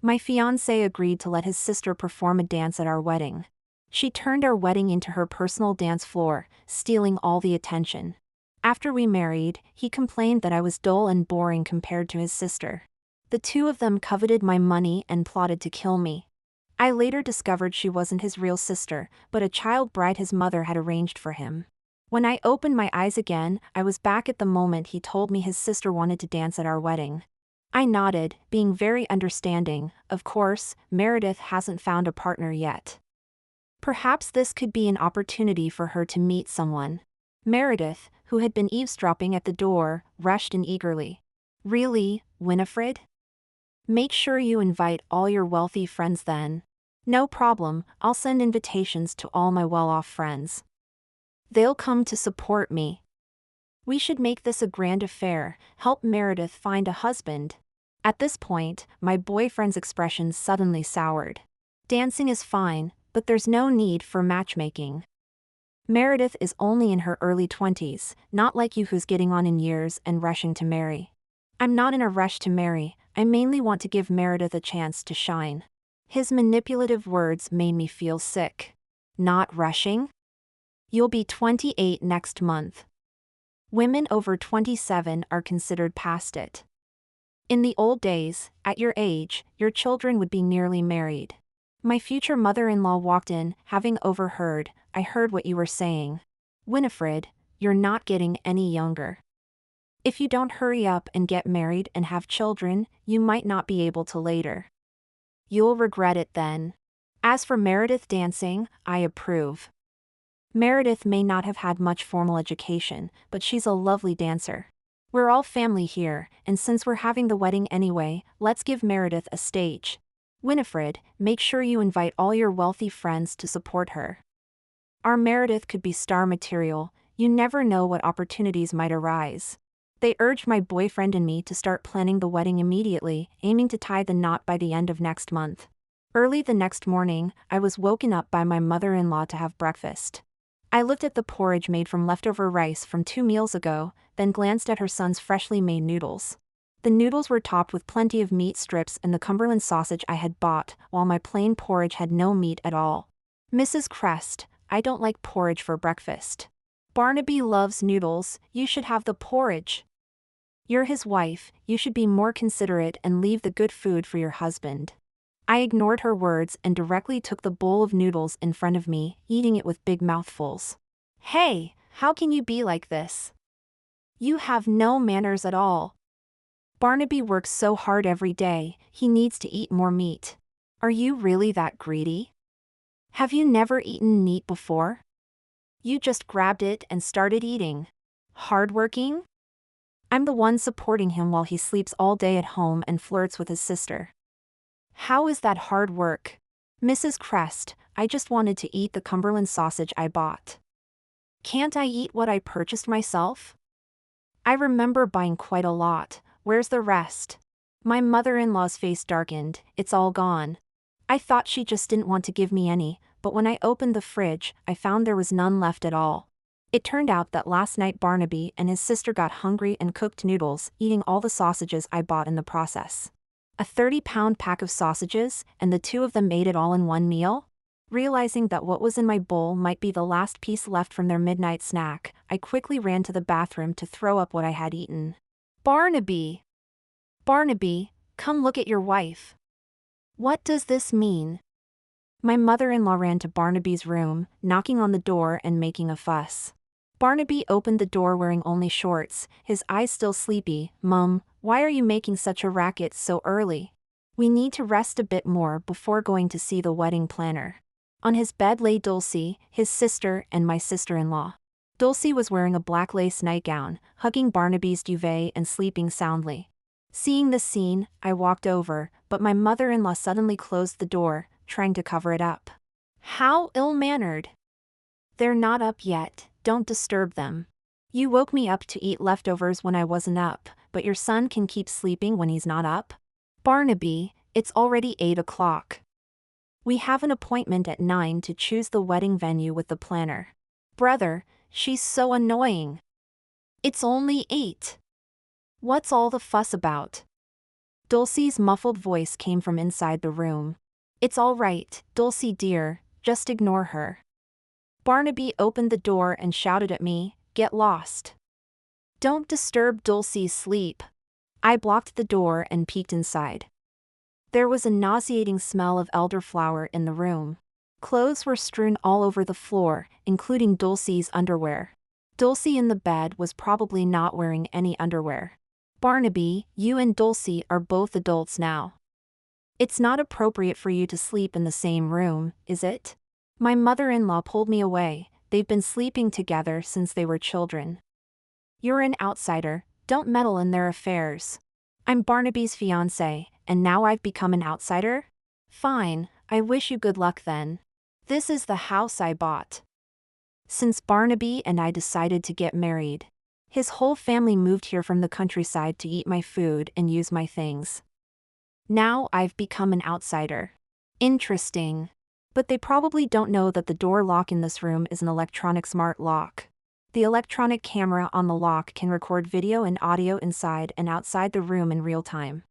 My fiancé agreed to let his sister perform a dance at our wedding. She turned our wedding into her personal dance floor, stealing all the attention. After we married, he complained that I was dull and boring compared to his sister. The two of them coveted my money and plotted to kill me. I later discovered she wasn't his real sister, but a child bride his mother had arranged for him. When I opened my eyes again, I was back at the moment he told me his sister wanted to dance at our wedding. I nodded, being very understanding. Of course, Meredith hasn't found a partner yet. Perhaps this could be an opportunity for her to meet someone. Meredith, who had been eavesdropping at the door, rushed in eagerly. Really, Winifred? Make sure you invite all your wealthy friends then. No problem, I'll send invitations to all my well-off friends. They'll come to support me. We should make this a grand affair, help Meredith find a husband. At this point, my boyfriend's expression suddenly soured. Dancing is fine, but there's no need for matchmaking. Meredith is only in her early 20s, not like you who's getting on in years and rushing to marry. I'm not in a rush to marry, I mainly want to give Meredith a chance to shine. His manipulative words made me feel sick. Not rushing? You'll be 28 next month. Women over 27 are considered past it. In the old days, at your age, your children would be nearly married. My future mother-in-law walked in, having overheard. I heard what you were saying. Winifred, you're not getting any younger. If you don't hurry up and get married and have children, you might not be able to later. You'll regret it then. As for Meredith dancing, I approve. Meredith may not have had much formal education, but she's a lovely dancer. We're all family here, and since we're having the wedding anyway, let's give Meredith a stage. Winifred, make sure you invite all your wealthy friends to support her. Our Meredith could be star material, you never know what opportunities might arise. They urged my boyfriend and me to start planning the wedding immediately, aiming to tie the knot by the end of next month. Early the next morning, I was woken up by my mother-in-law to have breakfast. I looked at the porridge made from leftover rice from 2 meals ago, then glanced at her son's freshly made noodles. The noodles were topped with plenty of meat strips and the Cumberland sausage I had bought, while my plain porridge had no meat at all. Mrs. Crest, I don't like porridge for breakfast. Barnaby loves noodles, you should have the porridge. You're his wife, you should be more considerate and leave the good food for your husband. I ignored her words and directly took the bowl of noodles in front of me, eating it with big mouthfuls. Hey, how can you be like this? You have no manners at all. Barnaby works so hard every day, he needs to eat more meat. Are you really that greedy? Have you never eaten meat before? You just grabbed it and started eating. Hardworking? I'm the one supporting him while he sleeps all day at home and flirts with his sister. How is that hard work? Mrs. Crest, I just wanted to eat the Cumberland sausage I bought. Can't I eat what I purchased myself? I remember buying quite a lot, where's the rest? My mother-in-law's face darkened, it's all gone. I thought she just didn't want to give me any, but when I opened the fridge, I found there was none left at all. It turned out that last night Barnaby and his sister got hungry and cooked noodles, eating all the sausages I bought in the process. A 30-pound pack of sausages, and the two of them ate it all in one meal? Realizing that what was in my bowl might be the last piece left from their midnight snack, I quickly ran to the bathroom to throw up what I had eaten. Barnaby! Barnaby, come look at your wife. What does this mean? My mother-in-law ran to Barnaby's room, knocking on the door and making a fuss. Barnaby opened the door wearing only shorts, his eyes still sleepy. Mum, why are you making such a racket so early? We need to rest a bit more before going to see the wedding planner. On his bed lay Dulcie, his sister, and my sister-in-law. Dulcie was wearing a black lace nightgown, hugging Barnaby's duvet and sleeping soundly. Seeing this scene, I walked over, but my mother-in-law suddenly closed the door, trying to cover it up. How ill-mannered! They're not up yet, don't disturb them. You woke me up to eat leftovers when I wasn't up, but your son can keep sleeping when he's not up? Barnaby, it's already 8 o'clock. We have an appointment at 9 to choose the wedding venue with the planner. Brother, she's so annoying. It's only 8. What's all the fuss about? Dulcie's muffled voice came from inside the room. It's all right, Dulcie dear, just ignore her. Barnaby opened the door and shouted at me, get lost. Don't disturb Dulcie's sleep. I blocked the door and peeked inside. There was a nauseating smell of elderflower in the room. Clothes were strewn all over the floor, including Dulcie's underwear. Dulcie in the bed was probably not wearing any underwear. Barnaby, you and Dulcie are both adults now. It's not appropriate for you to sleep in the same room, is it? My mother-in-law pulled me away. They've been sleeping together since they were children. You're an outsider, don't meddle in their affairs. I'm Barnaby's fiancé, and now I've become an outsider? Fine, I wish you good luck then. This is the house I bought. Since Barnaby and I decided to get married, his whole family moved here from the countryside to eat my food and use my things. Now I've become an outsider. Interesting. But they probably don't know that the door lock in this room is an electronic smart lock. The electronic camera on the lock can record video and audio inside and outside the room in real time.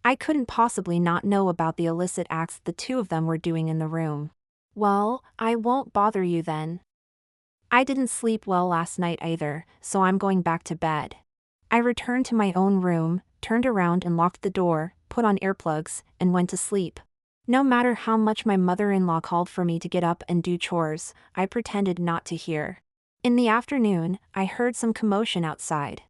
I couldn't possibly not know about the illicit acts the two of them were doing in the room. Well, I won't bother you then. I didn't sleep well last night either, so I'm going back to bed. I returned to my own room, turned around and locked the door, put on earplugs, and went to sleep. No matter how much my mother-in-law called for me to get up and do chores, I pretended not to hear. In the afternoon, I heard some commotion outside.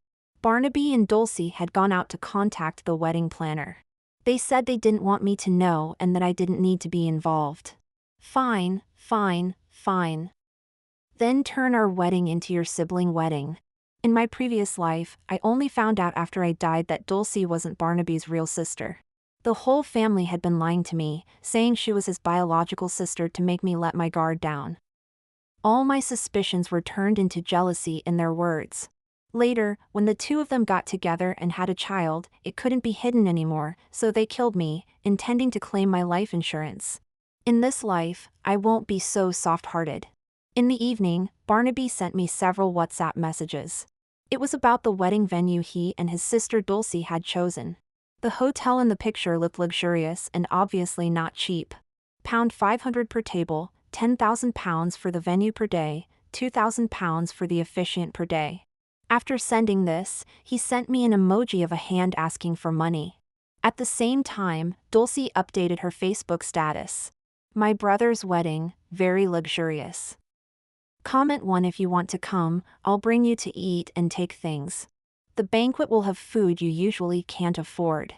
Barnaby and Dulcie had gone out to contact the wedding planner. They said they didn't want me to know and that I didn't need to be involved. Fine, fine, fine. Then turn our wedding into your sibling wedding. In my previous life, I only found out after I died that Dulcie wasn't Barnaby's real sister. The whole family had been lying to me, saying she was his biological sister to make me let my guard down. All my suspicions were turned into jealousy in their words. Later, when the two of them got together and had a child, it couldn't be hidden anymore, so they killed me, intending to claim my life insurance. In this life, I won't be so soft-hearted. In the evening, Barnaby sent me several WhatsApp messages. It was about the wedding venue he and his sister Dulcie had chosen. The hotel in the picture looked luxurious and obviously not cheap. £500 per table, £10,000 for the venue per day, £2,000 for the officiant per day. After sending this, he sent me an emoji of a hand asking for money. At the same time, Dulcie updated her Facebook status. My brother's wedding, very luxurious. Comment 1 if you want to come, I'll bring you to eat and take things. The banquet will have food you usually can't afford.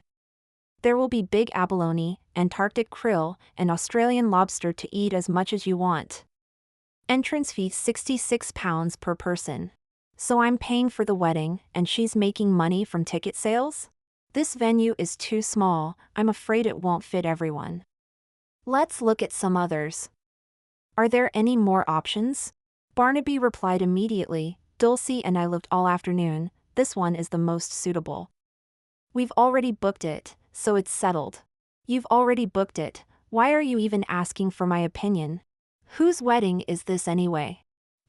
There will be big abalone, Antarctic krill, and Australian lobster to eat as much as you want. Entrance fee £66 per person. So I'm paying for the wedding, and she's making money from ticket sales? This venue is too small, I'm afraid it won't fit everyone. Let's look at some others. Are there any more options? Barnaby replied immediately, Dulcie and I looked all afternoon, this one is the most suitable. We've already booked it, so it's settled. You've already booked it, why are you even asking for my opinion? Whose wedding is this anyway?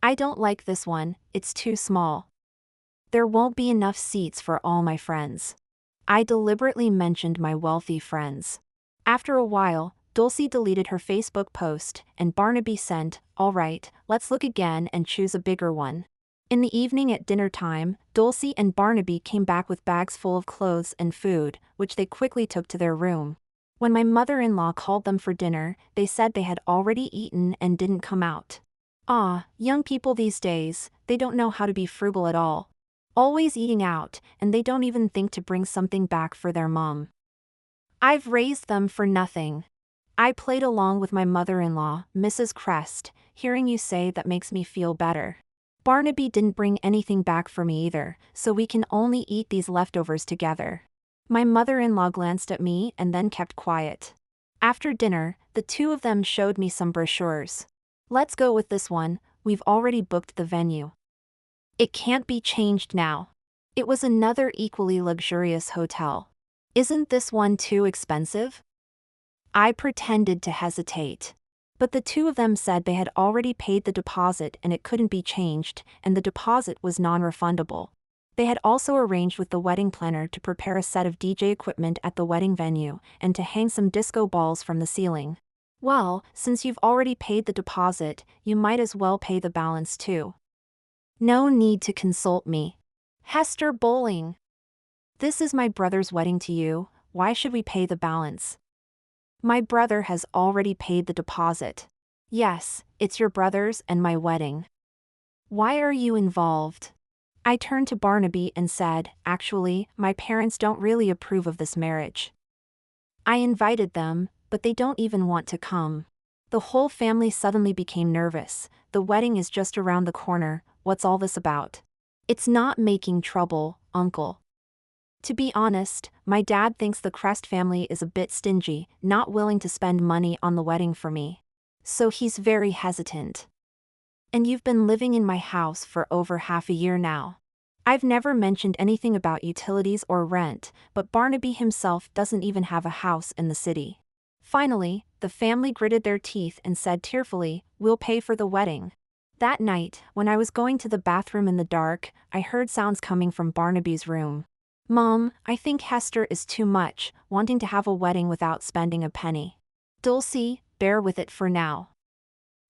I don't like this one, it's too small. There won't be enough seats for all my friends. I deliberately mentioned my wealthy friends. After a while, Dulcie deleted her Facebook post, and Barnaby sent, all right, let's look again and choose a bigger one. In the evening at dinner time, Dulcie and Barnaby came back with bags full of clothes and food, which they quickly took to their room. When my mother-in-law called them for dinner, they said they had already eaten and didn't come out. Young people these days, they don't know how to be frugal at all. Always eating out, and they don't even think to bring something back for their mom. I've raised them for nothing. I played along with my mother-in-law, Mrs. Crest, hearing you say that makes me feel better. Barnaby didn't bring anything back for me either, so we can only eat these leftovers together. My mother-in-law glanced at me and then kept quiet. After dinner, the two of them showed me some brochures. Let's go with this one, we've already booked the venue. It can't be changed now. It was another equally luxurious hotel. Isn't this one too expensive? I pretended to hesitate. But the two of them said they had already paid the deposit and it couldn't be changed, and the deposit was non-refundable. They had also arranged with the wedding planner to prepare a set of DJ equipment at the wedding venue and to hang some disco balls from the ceiling. Well, since you've already paid the deposit, you might as well pay the balance too. No need to consult me. Hester Bowling. This is my brother's wedding to you, why should we pay the balance? My brother has already paid the deposit. Yes, it's your brother's and my wedding. Why are you involved? I turned to Barnaby and said, actually, my parents don't really approve of this marriage. I invited them, but they don't even want to come. The whole family suddenly became nervous. The wedding is just around the corner, what's all this about? It's not making trouble, Uncle. To be honest, my dad thinks the Crest family is a bit stingy, not willing to spend money on the wedding for me. So he's very hesitant. And you've been living in my house for over half a year now. I've never mentioned anything about utilities or rent, but Barnaby himself doesn't even have a house in the city. Finally, the family gritted their teeth and said tearfully, we'll pay for the wedding. That night, when I was going to the bathroom in the dark, I heard sounds coming from Barnaby's room. Mom, I think Hester is too much, wanting to have a wedding without spending a penny. Dulcie, bear with it for now.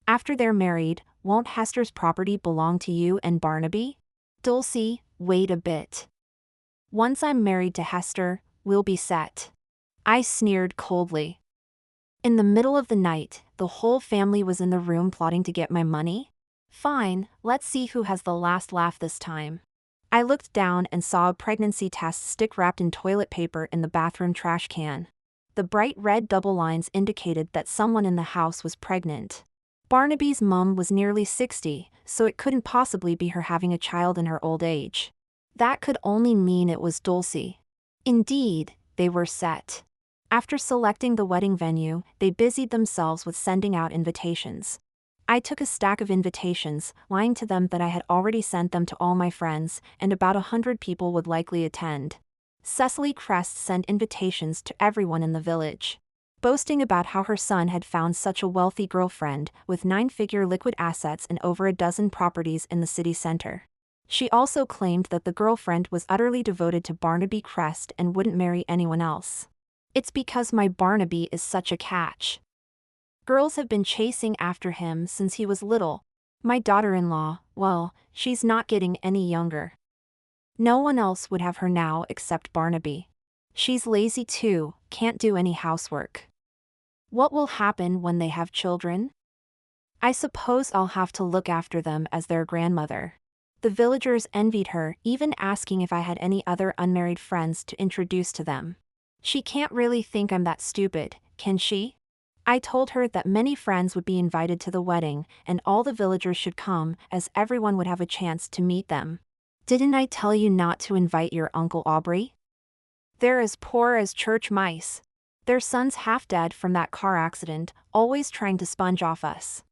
After they're married, won't Hester's property belong to you and Barnaby? Dulcie, wait a bit. Once I'm married to Hester, we'll be set. I sneered coldly. In the middle of the night, the whole family was in the room plotting to get my money? Fine, let's see who has the last laugh this time. I looked down and saw a pregnancy test stick wrapped in toilet paper in the bathroom trash can. The bright red double lines indicated that someone in the house was pregnant. Barnaby's mom was nearly 60, so it couldn't possibly be her having a child in her old age. That could only mean it was Dulcie. Indeed, they were set. After selecting the wedding venue, they busied themselves with sending out invitations. I took a stack of invitations, lying to them that I had already sent them to all my friends, and about 100 people would likely attend. Cecily Crest sent invitations to everyone in the village, boasting about how her son had found such a wealthy girlfriend with 9-figure liquid assets and over a dozen properties in the city center. She also claimed that the girlfriend was utterly devoted to Barnaby Crest and wouldn't marry anyone else. It's because my Barnaby is such a catch. Girls have been chasing after him since he was little. My daughter-in-law, well, she's not getting any younger. No one else would have her now except Barnaby. She's lazy too, can't do any housework. What will happen when they have children? I suppose I'll have to look after them as their grandmother. The villagers envied her, even asking if I had any other unmarried friends to introduce to them. She can't really think I'm that stupid, can she? I told her that many friends would be invited to the wedding, and all the villagers should come, as everyone would have a chance to meet them. Didn't I tell you not to invite your Uncle Aubrey? They're as poor as church mice. Their son's half dead from that car accident, always trying to sponge off us.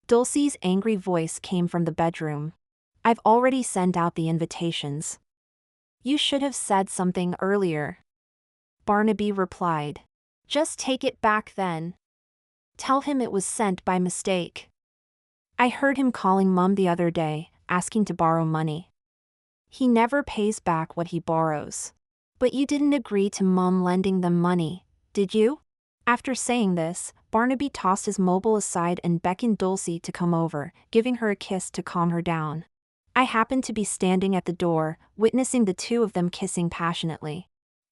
Dulcie's angry voice came from the bedroom. I've already sent out the invitations. You should have said something earlier. Barnaby replied. Just take it back then. Tell him it was sent by mistake. I heard him calling Mum the other day, asking to borrow money. He never pays back what he borrows. But you didn't agree to Mum lending them money, did you? After saying this, Barnaby tossed his mobile aside and beckoned Dulcie to come over, giving her a kiss to calm her down. I happened to be standing at the door, witnessing the two of them kissing passionately.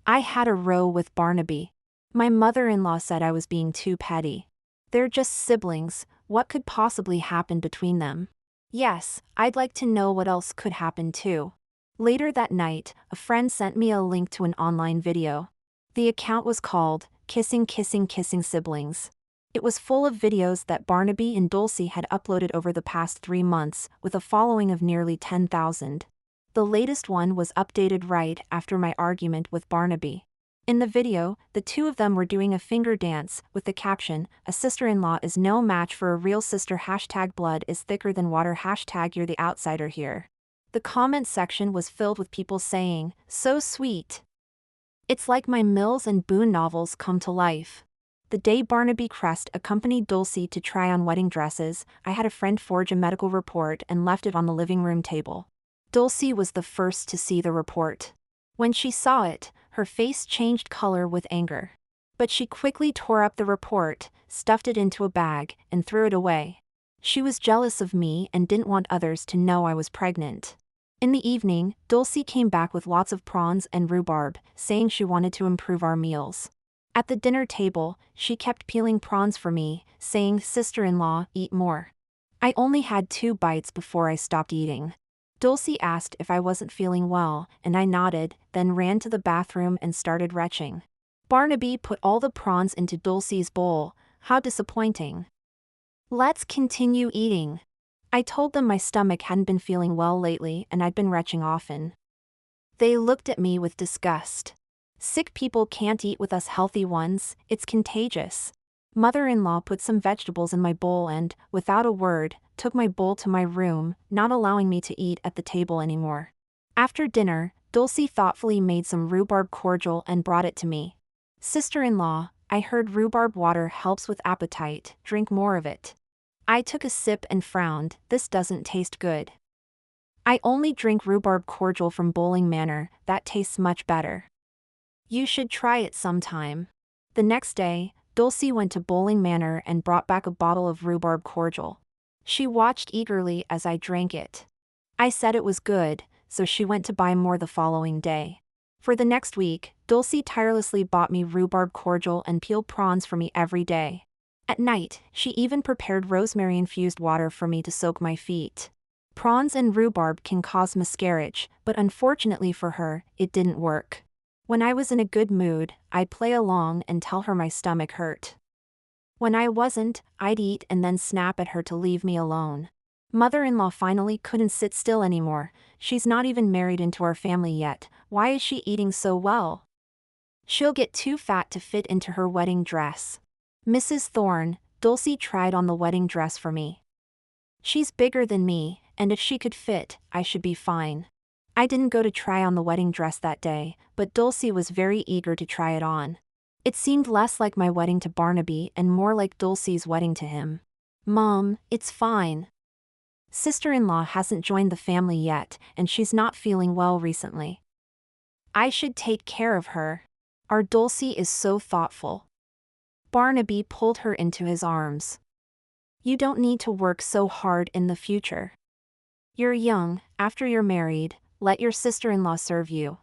I had a row with Barnaby. My mother-in-law said I was being too petty. They're just siblings, what could possibly happen between them? Yes, I'd like to know what else could happen too. Later that night, a friend sent me a link to an online video. The account was called, Kissing Kissing Kissing Siblings. It was full of videos that Barnaby and Dulcie had uploaded over the past 3 months, with a following of nearly 10,000. The latest one was updated right after my argument with Barnaby. In the video, the two of them were doing a finger dance, with the caption, "A sister-in-law is no match for a real sister #blood is thicker than water #you're the outsider here." The comment section was filled with people saying, "So sweet." It's like my Mills and Boon novels come to life. The day Barnaby Crest accompanied Dulcie to try on wedding dresses, I had a friend forge a medical report and left it on the living room table. Dulcie was the first to see the report. When she saw it, her face changed color with anger. But she quickly tore up the report, stuffed it into a bag, and threw it away. She was jealous of me and didn't want others to know I was pregnant. In the evening, Dulcie came back with lots of prawns and rhubarb, saying she wanted to improve our meals. At the dinner table, she kept peeling prawns for me, saying, "Sister-in-law, eat more." I only had 2 bites before I stopped eating. Dulcie asked if I wasn't feeling well, and I nodded, then ran to the bathroom and started retching. Barnaby put all the prawns into Dulcie's bowl. How disappointing. "Let's continue eating." I told them my stomach hadn't been feeling well lately and I'd been retching often. They looked at me with disgust. "Sick people can't eat with us healthy ones, it's contagious." Mother-in-law put some vegetables in my bowl and, without a word, took my bowl to my room, not allowing me to eat at the table anymore. After dinner, Dulcie thoughtfully made some rhubarb cordial and brought it to me. "Sister-in-law, I heard rhubarb water helps with appetite, drink more of it." I took a sip and frowned, "This doesn't taste good. I only drink rhubarb cordial from Bowling Manor, that tastes much better. You should try it sometime." The next day, Dulcie went to Bowling Manor and brought back a bottle of rhubarb cordial. She watched eagerly as I drank it. I said it was good, so she went to buy more the following day. For the next week, Dulcie tirelessly bought me rhubarb cordial and peeled prawns for me every day. At night, she even prepared rosemary-infused water for me to soak my feet. Prawns and rhubarb can cause miscarriage, but unfortunately for her, it didn't work. When I was in a good mood, I'd play along and tell her my stomach hurt. When I wasn't, I'd eat and then snap at her to leave me alone. Mother-in-law finally couldn't sit still anymore. "She's not even married into our family yet, why is she eating so well? She'll get too fat to fit into her wedding dress." "Mrs. Thorne, Dulcie tried on the wedding dress for me. She's bigger than me, and if she could fit, I should be fine." I didn't go to try on the wedding dress that day, but Dulcie was very eager to try it on. It seemed less like my wedding to Barnaby and more like Dulcie's wedding to him. "Mom, it's fine. Sister-in-law hasn't joined the family yet, and she's not feeling well recently. I should take care of her. Our Dulcie is so thoughtful." Barnaby pulled her into his arms. "You don't need to work so hard in the future. You're young, after you're married, let your sister-in-law serve you."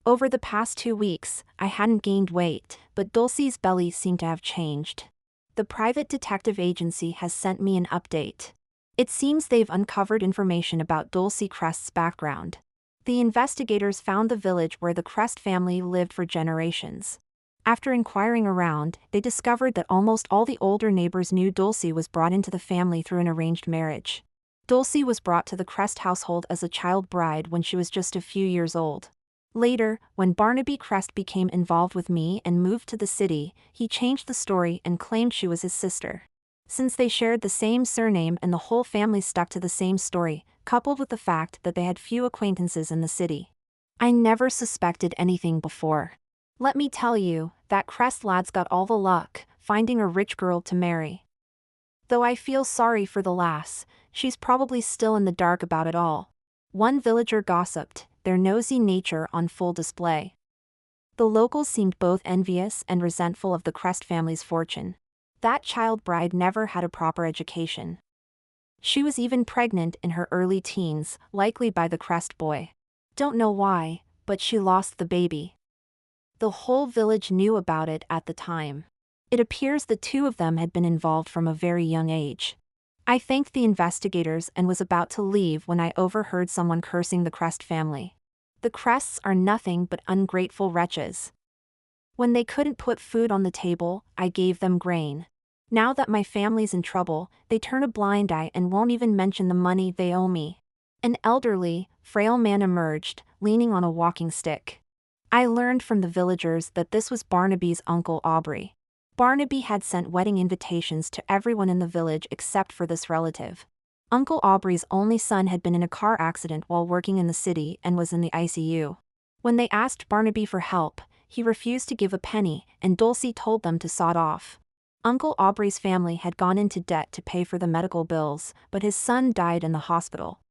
Over the past 2 weeks, I hadn't gained weight, but Dulcie's belly seemed to have changed. The private detective agency has sent me an update. It seems they've uncovered information about Dulcie Crest's background. The investigators found the village where the Crest family lived for generations. After inquiring around, they discovered that almost all the older neighbors knew Dulcie was brought into the family through an arranged marriage. Dulcie was brought to the Crest household as a child bride when she was just a few years old. Later, when Barnaby Crest became involved with me and moved to the city, he changed the story and claimed she was his sister. Since they shared the same surname and the whole family stuck to the same story, coupled with the fact that they had few acquaintances in the city. I never suspected anything before. Let me tell you, that Crest lad's got all the luck, finding a rich girl to marry. Though I feel sorry for the lass, she's probably still in the dark about it all. One villager gossiped, their nosy nature on full display. The locals seemed both envious and resentful of the Crest family's fortune. That child bride never had a proper education. She was even pregnant in her early teens, likely by the Crest boy. Don't know why, but she lost the baby. The whole village knew about it at the time. It appears the two of them had been involved from a very young age. I thanked the investigators and was about to leave when I overheard someone cursing the Crest family. The Crests are nothing but ungrateful wretches. When they couldn't put food on the table, I gave them grain. Now that my family's in trouble, they turn a blind eye and won't even mention the money they owe me. An elderly, frail man emerged, leaning on a walking stick. I learned from the villagers that this was Barnaby's uncle Aubrey. Barnaby had sent wedding invitations to everyone in the village except for this relative. Uncle Aubrey's only son had been in a car accident while working in the city and was in the ICU. When they asked Barnaby for help, he refused to give a penny, and Dulcie told them to sod off. Uncle Aubrey's family had gone into debt to pay for the medical bills, but his son died in the hospital.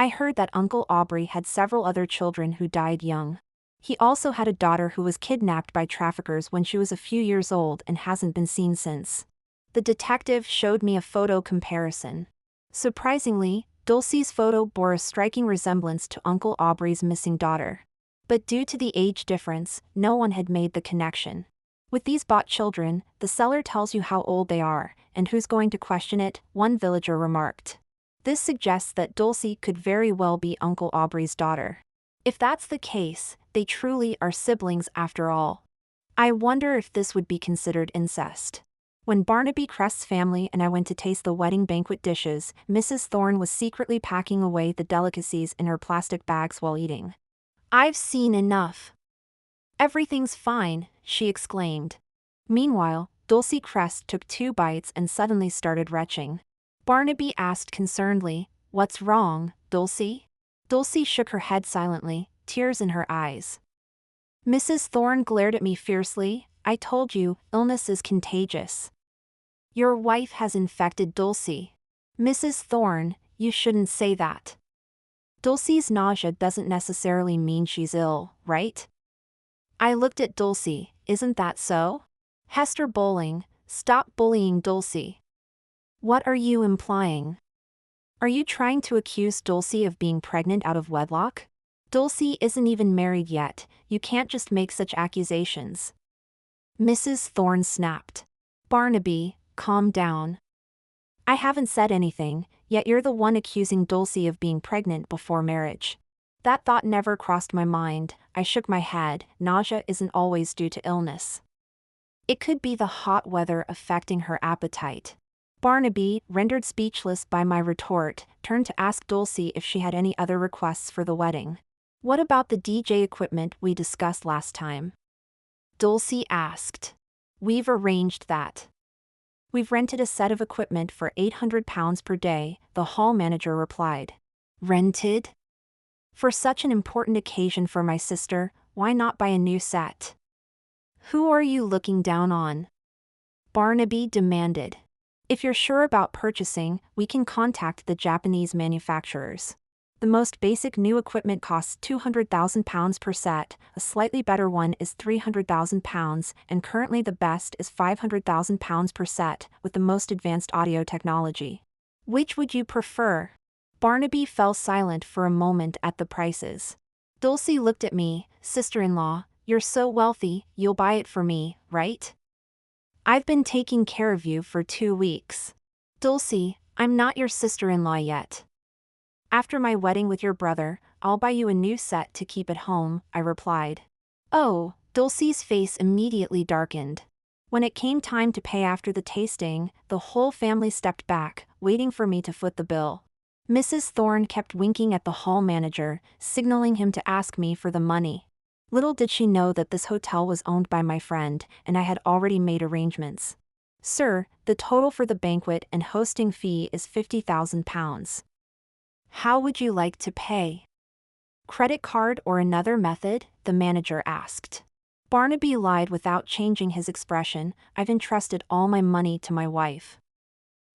I heard that Uncle Aubrey had several other children who died young. He also had a daughter who was kidnapped by traffickers when she was a few years old and hasn't been seen since. The detective showed me a photo comparison. Surprisingly, Dulcie's photo bore a striking resemblance to Uncle Aubrey's missing daughter. But due to the age difference, no one had made the connection. With these bought children, the seller tells you how old they are, and who's going to question it, one villager remarked. This suggests that Dulcie could very well be Uncle Aubrey's daughter. If that's the case, they truly are siblings after all. I wonder if this would be considered incest. When Barnaby Crest's family and I went to taste the wedding banquet dishes, Mrs. Thorne was secretly packing away the delicacies in her plastic bags while eating. "I've seen enough. Everything's fine," she exclaimed. Meanwhile, Dulcie Crest took 2 bites and suddenly started retching. Barnaby asked concernedly, "What's wrong, Dulcie?" Dulcie shook her head silently, tears in her eyes. Mrs. Thorne glared at me fiercely. "I told you, illness is contagious. Your wife has infected Dulcie." "Mrs. Thorne, you shouldn't say that. Dulcie's nausea doesn't necessarily mean she's ill, right?" I looked at Dulcie. "Isn't that so?" "Hester Bowling, stop bullying Dulcie." "What are you implying? Are you trying to accuse Dulcie of being pregnant out of wedlock? Dulcie isn't even married yet, you can't just make such accusations." Mrs. Thorne snapped. "Barnaby, calm down. I haven't said anything, yet you're the one accusing Dulcie of being pregnant before marriage." That thought never crossed my mind. I shook my head. Nausea isn't always due to illness. It could be the hot weather affecting her appetite. Barnaby, rendered speechless by my retort, turned to ask Dulcie if she had any other requests for the wedding. "What about the DJ equipment we discussed last time?" Dulcie asked. "We've arranged that. We've rented a set of equipment for £800 per day," the hall manager replied. "Rented? For such an important occasion for my sister, why not buy a new set?" "Who are you looking down on?" Barnaby demanded. "If you're sure about purchasing, we can contact the Japanese manufacturers. The most basic new equipment costs £200,000 per set, a slightly better one is £300,000, and currently the best is £500,000 per set, with the most advanced audio technology. Which would you prefer?" Barnaby fell silent for a moment at the prices. Dulcie looked at me. "Sister-in-law, you're so wealthy, you'll buy it for me, right? I've been taking care of you for 2 weeks. Dulcie, I'm not your sister-in-law yet. After my wedding with your brother, I'll buy you a new set to keep at home," I replied. "Oh," Dulcie's face immediately darkened. When it came time to pay after the tasting, the whole family stepped back, waiting for me to foot the bill. Mrs. Thorne kept winking at the hall manager, signaling him to ask me for the money. Little did she know that this hotel was owned by my friend, and I had already made arrangements. "Sir, the total for the banquet and hosting fee is £50,000. How would you like to pay? Credit card or another method?" the manager asked. Barnaby lied without changing his expression. "I've entrusted all my money to my wife.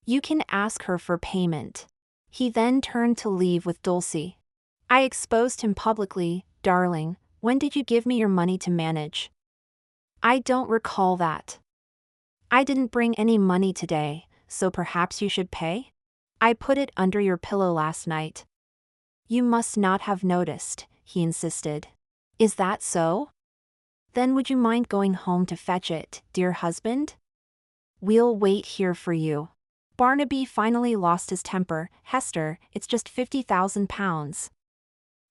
You can ask her for payment." He then turned to leave with Dulcie. I exposed him publicly. "Darling, when did you give me your money to manage?" "I don't recall that. I didn't bring any money today, so perhaps you should pay? I put it under your pillow last night." "You must not have noticed," he insisted. "Is that so? Then would you mind going home to fetch it, dear husband? We'll wait here for you." Barnaby finally lost his temper. "Hester, it's just £50,000.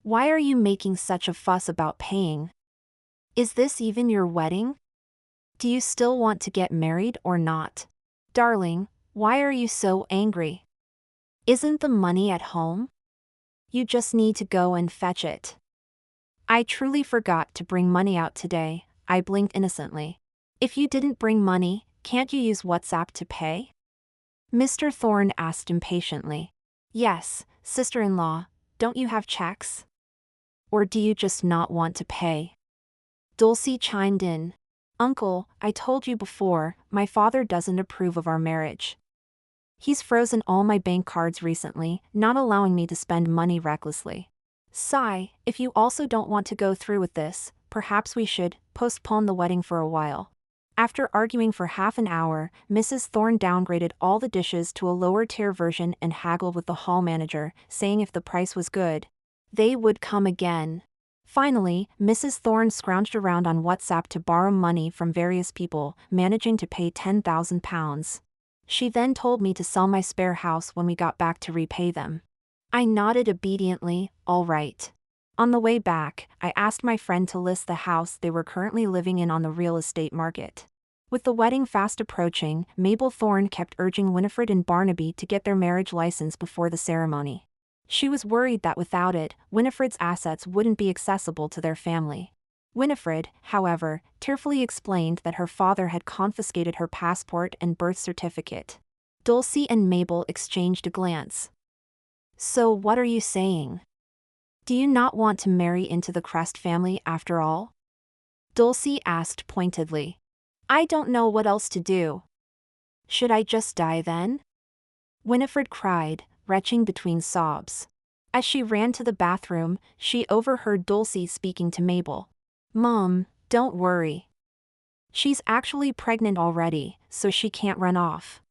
Why are you making such a fuss about paying? Is this even your wedding? Do you still want to get married or not? Darling, why are you so angry? Isn't the money at home? You just need to go and fetch it." "I truly forgot to bring money out today," I blinked innocently. "If you didn't bring money, can't you use WhatsApp to pay?" Mr. Thorne asked impatiently. "Yes, sister-in-law, don't you have checks? Or do you just not want to pay?" Dulcie chimed in. "Uncle, I told you before, my father doesn't approve of our marriage. He's frozen all my bank cards recently, not allowing me to spend money recklessly. Sigh, if you also don't want to go through with this, perhaps we should postpone the wedding for a while. After arguing for half an hour, Mrs. Thorne downgraded all the dishes to a lower-tier version and haggled with the hall manager, saying if the price was good, they would come again. Finally, Mrs. Thorne scrounged around on WhatsApp to borrow money from various people, managing to pay £10,000. She then told me to sell my spare house when we got back to repay them. I nodded obediently, all right. On the way back, I asked my friend to list the house they were currently living in on the real estate market. With the wedding fast approaching, Mabel Thorne kept urging Winifred and Barnaby to get their marriage license before the ceremony. She was worried that without it, Winifred's assets wouldn't be accessible to their family. Winifred, however, tearfully explained that her father had confiscated her passport and birth certificate. Dulcie and Mabel exchanged a glance. So what are you saying? Do you not want to marry into the Crest family after all? Dulcie asked pointedly. I don't know what else to do. Should I just die then? Winifred cried, retching between sobs. As she ran to the bathroom, she overheard Dulcie speaking to Mabel. Mom, don't worry. She's actually pregnant already, so she can't run off.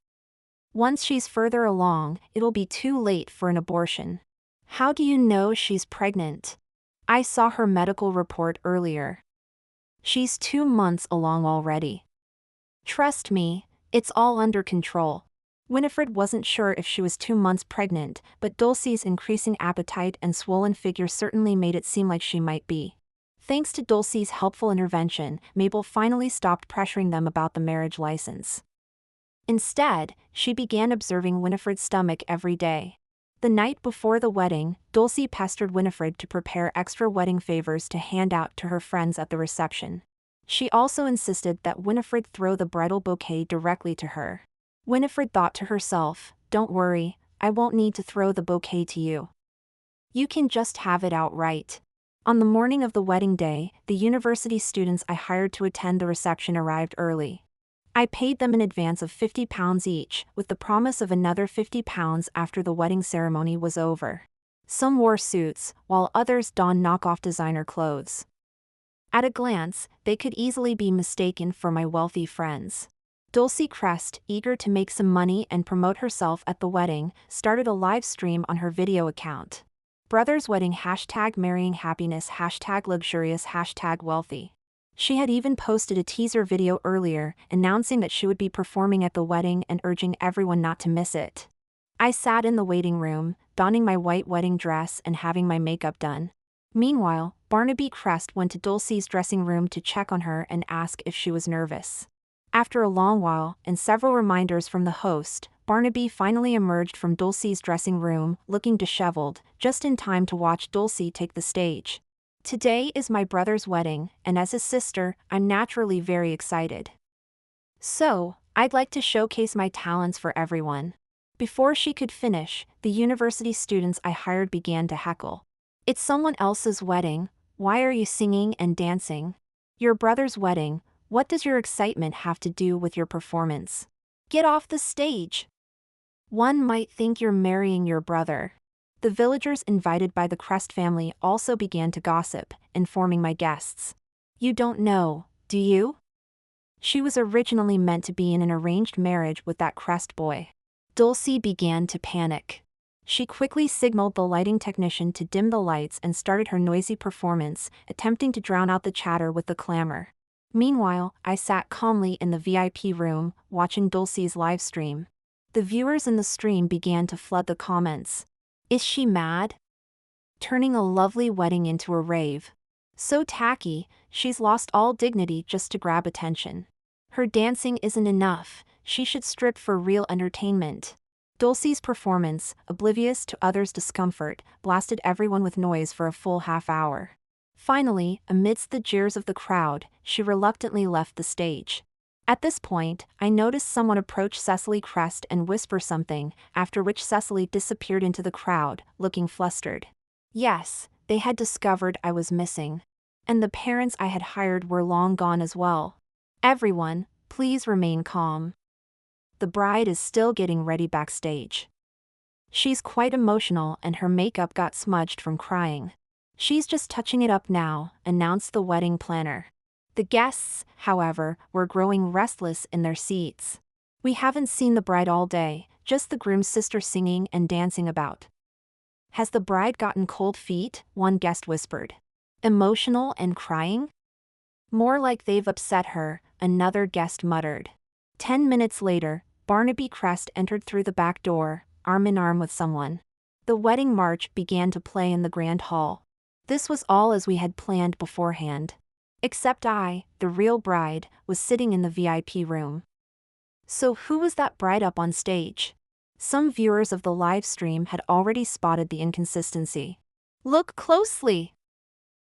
Once she's further along, it'll be too late for an abortion. How do you know she's pregnant? I saw her medical report earlier. She's 2 months along already. Trust me, it's all under control. Winifred wasn't sure if she was 2 months pregnant, but Dulcie's increasing appetite and swollen figure certainly made it seem like she might be. Thanks to Dulcie's helpful intervention, Mabel finally stopped pressuring them about the marriage license. Instead, she began observing Winifred's stomach every day. The night before the wedding, Dulcie pestered Winifred to prepare extra wedding favors to hand out to her friends at the reception. She also insisted that Winifred throw the bridal bouquet directly to her. Winifred thought to herself, don't worry, I won't need to throw the bouquet to you. You can just have it outright. On the morning of the wedding day, the university students I hired to attend the reception arrived early. I paid them in advance of £50 each, with the promise of another £50 after the wedding ceremony was over. Some wore suits, while others donned knockoff designer clothes. At a glance, they could easily be mistaken for my wealthy friends. Dulcie Crest, eager to make some money and promote herself at the wedding, started a live stream on her video account. Brothers Wedding #marryinghappiness #luxurious #wealthy. She had even posted a teaser video earlier, announcing that she would be performing at the wedding and urging everyone not to miss it. I sat in the waiting room, donning my white wedding dress and having my makeup done. Meanwhile, Barnaby Crest went to Dulcie's dressing room to check on her and ask if she was nervous. After a long while, and several reminders from the host, Barnaby finally emerged from Dulcie's dressing room, looking disheveled, just in time to watch Dulcie take the stage. Today is my brother's wedding, and as his sister, I'm naturally very excited. So, I'd like to showcase my talents for everyone. Before she could finish, the university students I hired began to heckle. It's someone else's wedding, why are you singing and dancing? Your brother's wedding, what does your excitement have to do with your performance? Get off the stage! One might think you're marrying your brother. The villagers invited by the Crest family also began to gossip, informing my guests. You don't know, do you? She was originally meant to be in an arranged marriage with that Crest boy. Dulcie began to panic. She quickly signaled the lighting technician to dim the lights and started her noisy performance, attempting to drown out the chatter with the clamor. Meanwhile, I sat calmly in the VIP room, watching Dulcie's live stream. The viewers in the stream began to flood the comments. Is she mad? Turning a lovely wedding into a rave. So tacky, she's lost all dignity just to grab attention. Her dancing isn't enough, she should strip for real entertainment. Dulcie's performance, oblivious to others' discomfort, blasted everyone with noise for a full half hour. Finally, amidst the jeers of the crowd, she reluctantly left the stage. At this point, I noticed someone approach Cecily Crest and whisper something, after which Cecily disappeared into the crowd, looking flustered. Yes, they had discovered I was missing. And the parents I had hired were long gone as well. Everyone, please remain calm. The bride is still getting ready backstage. She's quite emotional and her makeup got smudged from crying. She's just touching it up now, announced the wedding planner. The guests, however, were growing restless in their seats. We haven't seen the bride all day, just the groom's sister singing and dancing about. Has the bride gotten cold feet? One guest whispered. Emotional and crying? More like they've upset her, another guest muttered. 10 minutes later, Barnaby Crest entered through the back door, arm in arm with someone. The wedding march began to play in the grand hall. This was all as we had planned beforehand. Except I, the real bride, was sitting in the VIP room. So who was that bride up on stage? Some viewers of the live stream had already spotted the inconsistency. Look closely!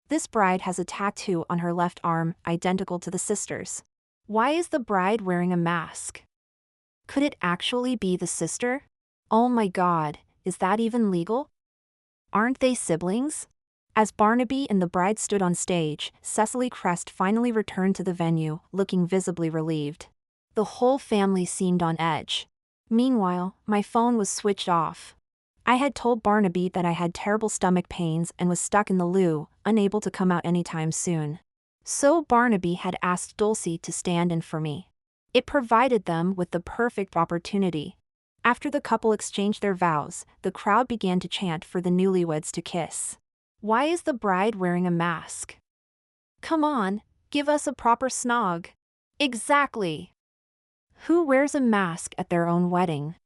This bride has a tattoo on her left arm, identical to the sisters. Why is the bride wearing a mask? Could it actually be the sister? Oh my god, is that even legal? Aren't they siblings? As Barnaby and the bride stood on stage, Cecily Crest finally returned to the venue, looking visibly relieved. The whole family seemed on edge. Meanwhile, my phone was switched off. I had told Barnaby that I had terrible stomach pains and was stuck in the loo, unable to come out anytime soon. So Barnaby had asked Dulcie to stand in for me. It provided them with the perfect opportunity. After the couple exchanged their vows, the crowd began to chant for the newlyweds to kiss. Why is the bride wearing a mask? Come on, give us a proper snog. Exactly. Who wears a mask at their own wedding?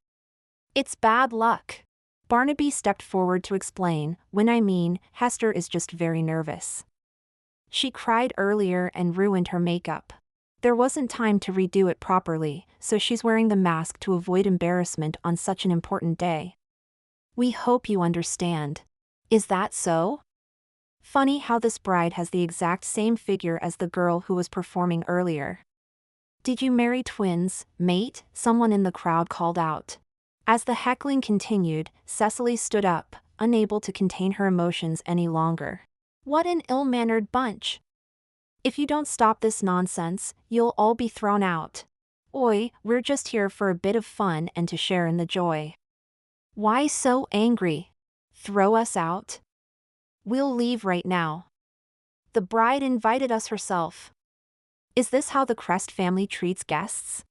It's bad luck. Barnaby stepped forward to explain, Hester is just very nervous. She cried earlier and ruined her makeup. There wasn't time to redo it properly, so she's wearing the mask to avoid embarrassment on such an important day. We hope you understand. Is that so? Funny how this bride has the exact same figure as the girl who was performing earlier. Did you marry twins, mate? Someone in the crowd called out. As the heckling continued, Cecily stood up, unable to contain her emotions any longer. What an ill-mannered bunch. If you don't stop this nonsense, you'll all be thrown out. Oi, we're just here for a bit of fun and to share in the joy. Why so angry? Throw us out? We'll leave right now. The bride invited us herself. Is this how the Crest family treats guests?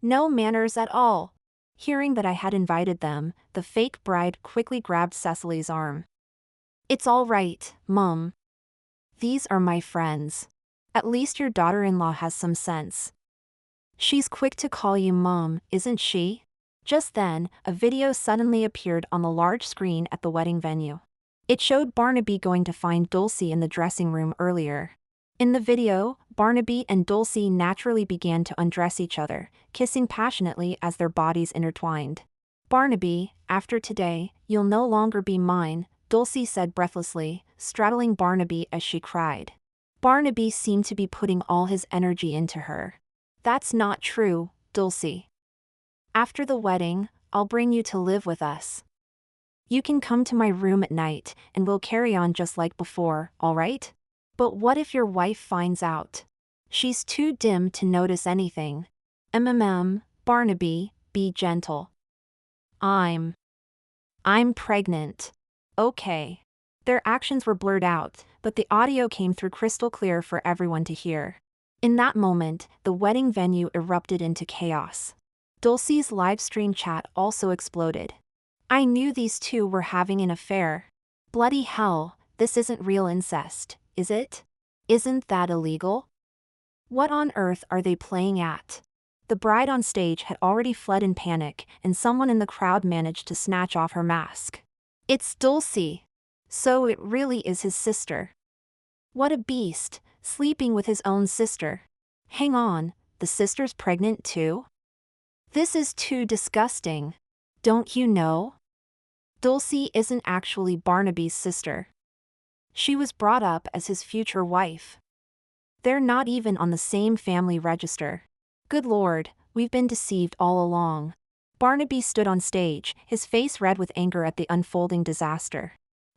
No manners at all. Hearing that I had invited them, the fake bride quickly grabbed Cecily's arm. It's all right, Mum. These are my friends. At least your daughter-in-law has some sense. She's quick to call you Mum, isn't she? Just then, a video suddenly appeared on the large screen at the wedding venue. It showed Barnaby going to find Dulcie in the dressing room earlier. In the video, Barnaby and Dulcie naturally began to undress each other, kissing passionately as their bodies intertwined. Barnaby, after today, you'll no longer be mine, Dulcie said breathlessly, straddling Barnaby as she cried. Barnaby seemed to be putting all his energy into her. That's not true, Dulcie. After the wedding, I'll bring you to live with us. You can come to my room at night, and we'll carry on just like before, all right? But what if your wife finds out? She's too dim to notice anything. Barnaby, be gentle. I'm pregnant. Okay. Their actions were blurred out, but the audio came through crystal clear for everyone to hear. In that moment, the wedding venue erupted into chaos. Dulcie's live stream chat also exploded. I knew these two were having an affair. Bloody hell, this isn't real incest, is it? Isn't that illegal? What on earth are they playing at? The bride on stage had already fled in panic, and someone in the crowd managed to snatch off her mask. It's Dulcie. So it really is his sister. What a beast, sleeping with his own sister. Hang on, the sister's pregnant too? This is too disgusting. Don't you know? Dulcie isn't actually Barnaby's sister. She was brought up as his future wife. They're not even on the same family register. Good Lord, we've been deceived all along. Barnaby stood on stage, his face red with anger at the unfolding disaster.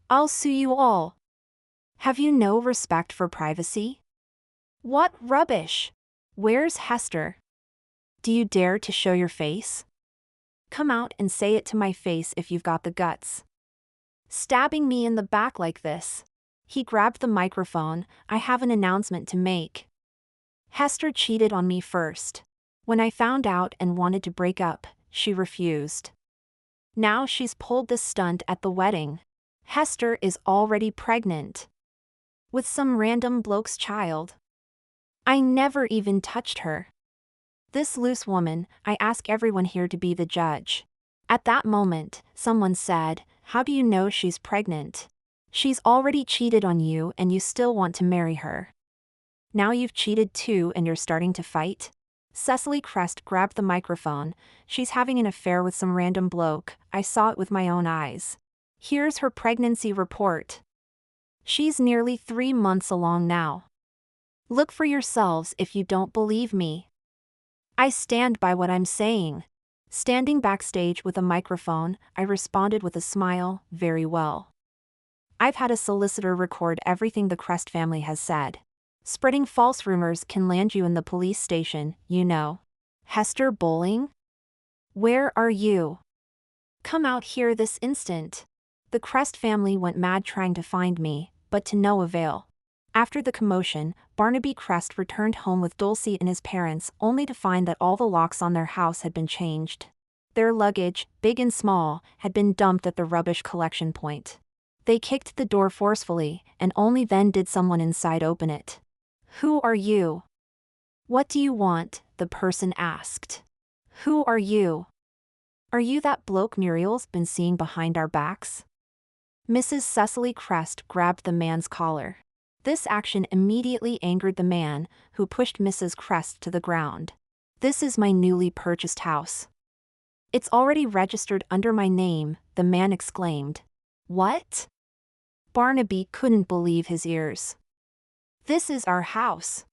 I'll sue you all. Have you no respect for privacy? What rubbish! Where's Hester? Do you dare to show your face? Come out and say it to my face if you've got the guts. Stabbing me in the back like this. He grabbed the microphone. I have an announcement to make. Hester cheated on me first. When I found out and wanted to break up, she refused. Now she's pulled this stunt at the wedding. Hester is already pregnant. With some random bloke's child. I never even touched her. This loose woman, I ask everyone here to be the judge. At that moment, someone said, "How do you know she's pregnant? She's already cheated on you and you still want to marry her. Now you've cheated too and you're starting to fight?" Cecily Crest grabbed the microphone. She's having an affair with some random bloke. I saw it with my own eyes. Here's her pregnancy report. She's nearly 3 months along now. Look for yourselves if you don't believe me. I stand by what I'm saying. Standing backstage with a microphone, I responded with a smile, "Very well. I've had a solicitor record everything the Crest family has said. Spreading false rumors can land you in the police station, you know. Hester Bowling? Where are you? Come out here this instant." The Crest family went mad trying to find me, but to no avail. After the commotion, Barnaby Crest returned home with Dulcie and his parents, only to find that all the locks on their house had been changed. Their luggage, big and small, had been dumped at the rubbish collection point. They kicked the door forcefully, and only then did someone inside open it. "Who are you?" "What do you want?" the person asked. "Who are you?" "Are you that bloke Muriel's been seeing behind our backs?" Mrs. Cecily Crest grabbed the man's collar. This action immediately angered the man, who pushed Mrs. Crest to the ground. "This is my newly purchased house. It's already registered under my name," the man exclaimed. "What?" Barnaby couldn't believe his ears. "This is our house.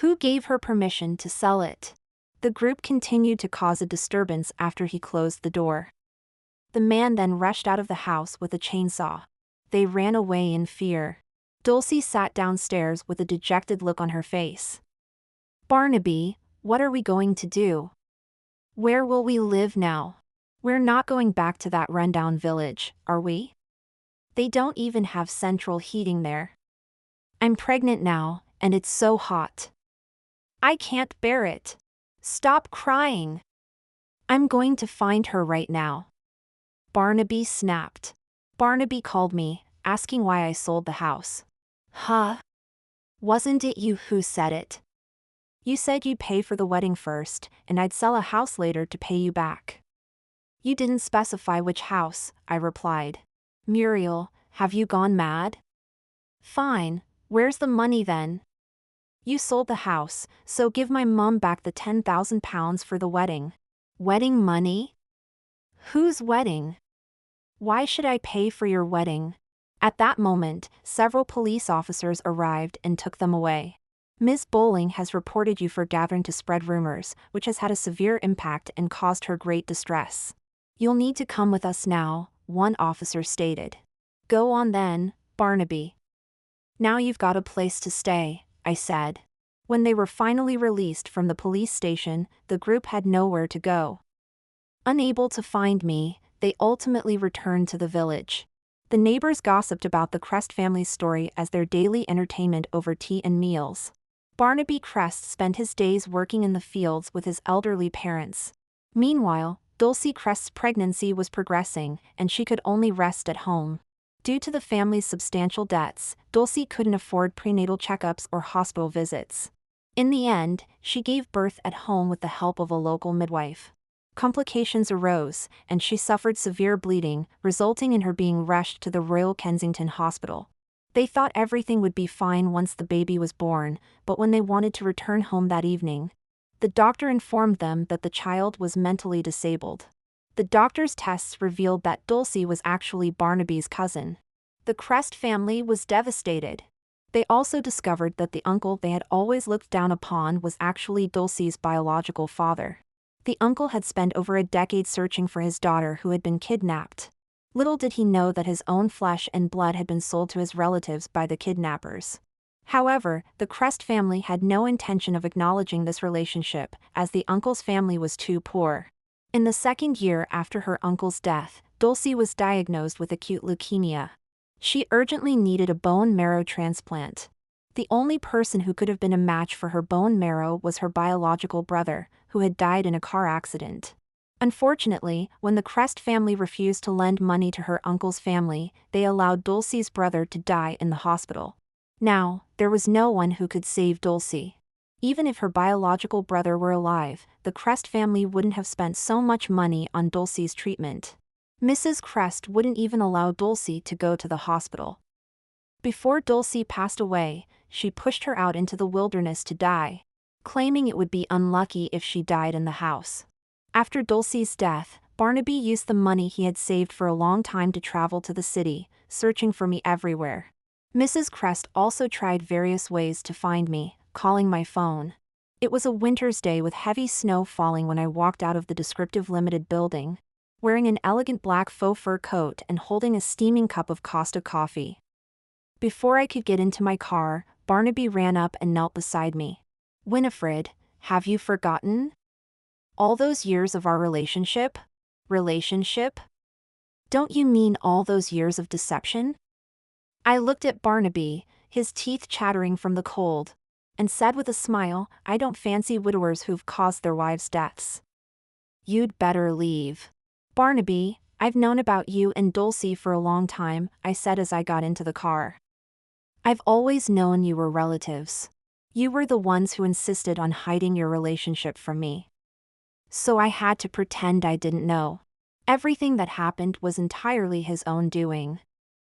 Who gave her permission to sell it?" The group continued to cause a disturbance after he closed the door. The man then rushed out of the house with a chainsaw. They ran away in fear. Dulcie sat downstairs with a dejected look on her face. "Barnaby, what are we going to do? Where will we live now? We're not going back to that rundown village, are we? They don't even have central heating there. I'm pregnant now, and it's so hot. I can't bear it. Stop crying. I'm going to find her right now." Barnaby snapped. "Barnaby called me, asking why I sold the house." "Huh? Wasn't it you who said it? You said you'd pay for the wedding first, and I'd sell a house later to pay you back." "You didn't specify which house," I replied. "Muriel, have you gone mad?" "Fine, where's the money then?" "You sold the house, so give my mum back the £10,000 for the wedding." "Wedding money? Whose wedding? Why should I pay for your wedding?" At that moment, several police officers arrived and took them away. "Ms. Bowling has reported you for gathering to spread rumors, which has had a severe impact and caused her great distress. You'll need to come with us now," one officer stated. "Go on then, Barnaby." "Now you've got a place to stay," I said. When they were finally released from the police station, the group had nowhere to go. Unable to find me, they ultimately returned to the village. The neighbors gossiped about the Crest family's story as their daily entertainment over tea and meals. Barnaby Crest spent his days working in the fields with his elderly parents. Meanwhile, Dulcie Crest's pregnancy was progressing, and she could only rest at home. Due to the family's substantial debts, Dulcie couldn't afford prenatal checkups or hospital visits. In the end, she gave birth at home with the help of a local midwife. Complications arose, and she suffered severe bleeding, resulting in her being rushed to the Royal Kensington Hospital. They thought everything would be fine once the baby was born, but when they wanted to return home that evening, the doctor informed them that the child was mentally disabled. The doctor's tests revealed that Dulcie was actually Barnaby's cousin. The Crest family was devastated. They also discovered that the uncle they had always looked down upon was actually Dulcie's biological father. The uncle had spent over a decade searching for his daughter who had been kidnapped. Little did he know that his own flesh and blood had been sold to his relatives by the kidnappers. However, the Crest family had no intention of acknowledging this relationship, as the uncle's family was too poor. In the second year after her uncle's death, Dulcie was diagnosed with acute leukemia. She urgently needed a bone marrow transplant. The only person who could have been a match for her bone marrow was her biological brother, who had died in a car accident. Unfortunately, when the Crest family refused to lend money to her uncle's family, they allowed Dulcie's brother to die in the hospital. Now, there was no one who could save Dulcie. Even if her biological brother were alive, the Crest family wouldn't have spent so much money on Dulcie's treatment. Mrs. Crest wouldn't even allow Dulcie to go to the hospital. Before Dulcie passed away, she pushed her out into the wilderness to die, claiming it would be unlucky if she died in the house. After Dulcie's death, Barnaby used the money he had saved for a long time to travel to the city, searching for me everywhere. Mrs. Crest also tried various ways to find me, calling my phone. It was a winter's day with heavy snow falling when I walked out of the descriptive limited building, wearing an elegant black faux fur coat and holding a steaming cup of Costa coffee. Before I could get into my car, Barnaby ran up and knelt beside me. "Winifred, have you forgotten? All those years of our relationship? Relationship? Don't you mean all those years of deception?" I looked at Barnaby, his teeth chattering from the cold, and said with a smile, "I don't fancy widowers who've caused their wives' deaths." "You'd better leave." "Barnaby, I've known about you and Dulcie for a long time," I said as I got into the car. "I've always known you were relatives. You were the ones who insisted on hiding your relationship from me. So I had to pretend I didn't know. Everything that happened was entirely his own doing."